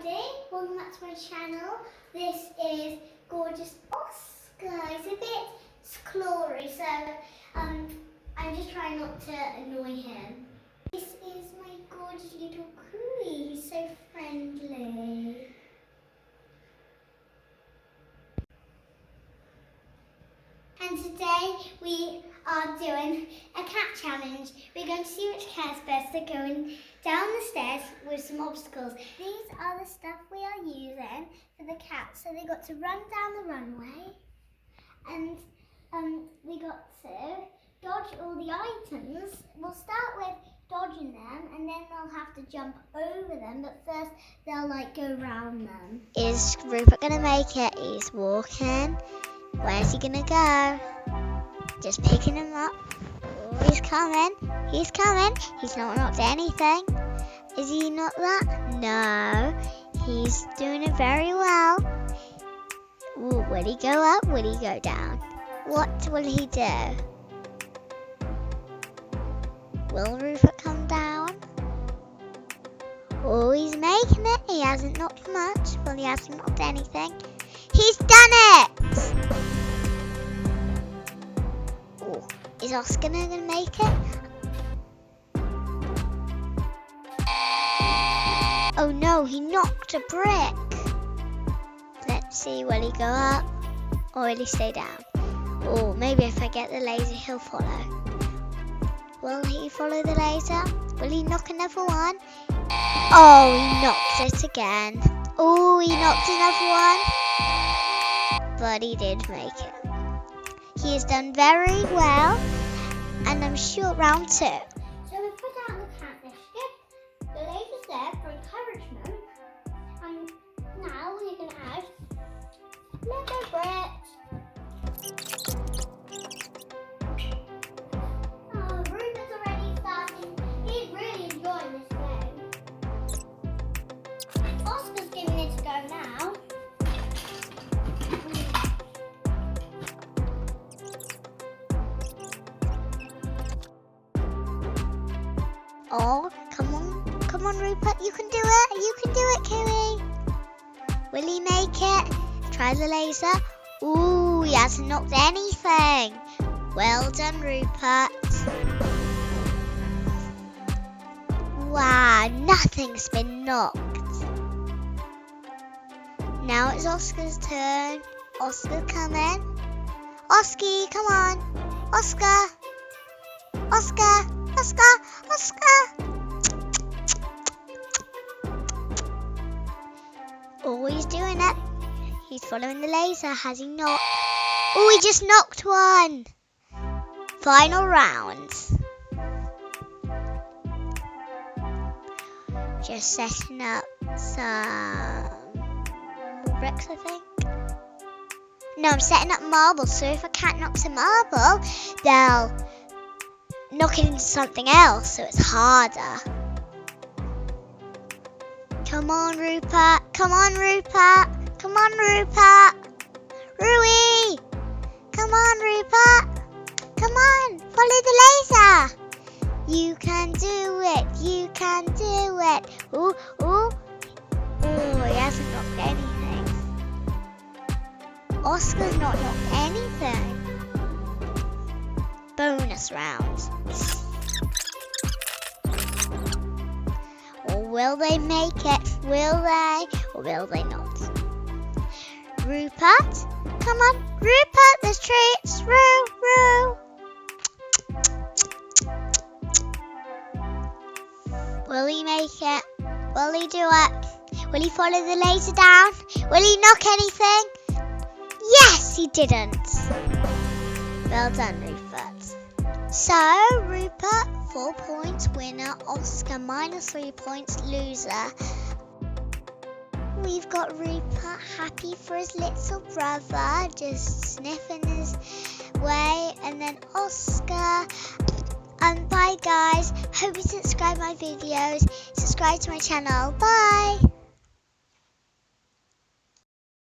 everybody, welcome back to my channel. This is gorgeous Oscar. He's a bit sclory, so I'm just trying not to annoy him. This is my gorgeous little Cooey. He's so friendly. And today we are doing a cat challenge. We're going to see which cat's best at going down the stairs with some obstacles. These are the stuff we are using for the cats. So they got to run down the runway, and we got to dodge all the items. We'll start with dodging them, and then they'll have to jump over them, but first they'll go round them. Is Rupert gonna make it? He's walking. Where's he gonna go? Just picking him up. Oh, he's coming. He's coming. He's not knocked anything. Is he not that? No. He's doing it very well. Ooh, will he go up? Will he go down? What will he do? Will Rupert come down? Oh, he's making it. He hasn't knocked much. Well, he hasn't knocked anything. He's done it! Oh, is Oscar gonna make it? Oh no, he knocked a brick. Let's see, will he go up or will he stay down? Oh, maybe if I get the laser, he'll follow. Will he follow the laser? Will he knock another one? Oh, he knocked it again. Oh, he knocked another one. But he did make it. He has done very well, and I'm sure round 2. So we put out the cat biscuit. The laser's there for encouragement. And now we're going to add little bricks. Oh, Rupert's already starting. He's really enjoying this game. Oscar's giving it a go now. Oh, come on, Rupert, you can do it, Kiwi. Will he make it? Try the laser. Ooh, he hasn't knocked anything. Well done, Rupert. Wow, nothing's been knocked. Now it's Oscar's turn. Oscar, come in. Oski, come on. Oscar. Oscar. Oscar! Oscar! Oh, he's doing it. He's following the laser, has he not? Oh, he just knocked one. Final round. Just setting up some bricks, I think. No, I'm setting up marbles, so if a cat knocks a marble, they'll knock it into something else, so it's harder. Come on, Rupert. Come on, Rupert. Come on, Rupert. Rui. Come on, Rupert. Come on. Follow the laser. You can do it. You can do it. Ooh, ooh. Oh, he hasn't knocked anything. Oscar's not knocked anything. Bonus round. Or will they make it? Will they? Or will they not? Rupert? Come on, Rupert, there's treats. Roo. Will he make it? Will he do it? Will he follow the laser down? Will he knock anything? Yes, he didn't. Well done, Rupert. So, Rupert, 4 points winner. Oscar, -3 points loser. We've got Rupert happy for his little brother, just sniffing his way. And then Oscar. Bye, guys. Hope you subscribe my videos. Subscribe to my channel. Bye.